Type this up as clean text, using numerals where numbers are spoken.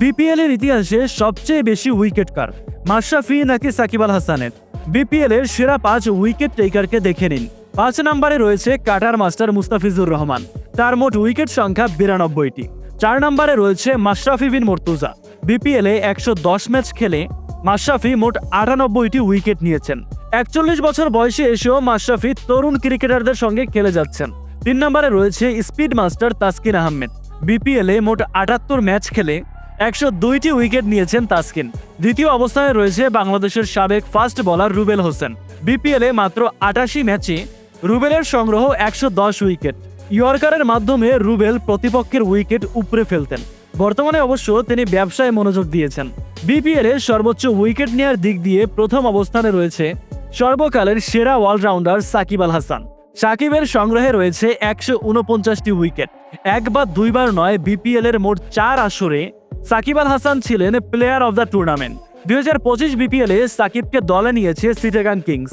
BPL এর ইতিহাসে সবচেয়ে বেশি উইকেট কার, মাশরাফি নাকি সাকিব আল হাসানের? বিপিএল এর সেরা 5 উইকেট টেকারকে দেখে নিন। 5 নম্বরে রয়েছে কাটার মাস্টার মুস্তাফিজুর রহমান, তার মোট উইকেট সংখ্যা 92টি। 4 নম্বরে রয়েছে মাশরাফি বিন মুর্তজা। বিপিএল এ 110 ম্যাচ খেলে মাশরাফি মোট 98টি উইকেট নিয়েছেন। 41 বছর বয়সে এসেও মাশরাফি তরুণ ক্রিকেটারদের সঙ্গে খেলে যাচ্ছেন। 3 নম্বরে রয়েছে স্পিড মাস্টার তাসকিন আহমেদ। বিপিএল এ মোট 78 ম্যাচ খেলে 102টি উইকেট নিয়েছেন তাসকিন। দ্বিতীয় অবস্থানে রয়েছে বাংলাদেশের সাবেক ফাস্ট বোলার রুবেল হোসেন। বিপিএল এ মাত্র 88 ম্যাচে রুবেলের সংগ্রহ 110 উইকেট। ইয়র্কারের মাধ্যমে রুবেল প্রতিপক্ষের উইকেট উপড়ে ফেলতেন। বর্তমানে অবশ্য তিনি ব্যবসায় মনোযোগ দিয়েছেন। বিপিএল এর সর্বোচ্চ উইকেট নেয়ার দিক দিয়ে প্রথম অবস্থানে রয়েছে সর্বকালের সেরা অলরাউন্ডার সাকিব আল হাসান। সাকিবের সংগ্রহে রয়েছে 149টি উইকেট। 1 বা 2 বার নয়, বিপিএল এর মোট 4 আসরে সাকিব আল হাসান ছিলেন player of the tournament. 2025 BPL এ সাকিবকে দলে নিয়েছে চিটাগাং কিংস।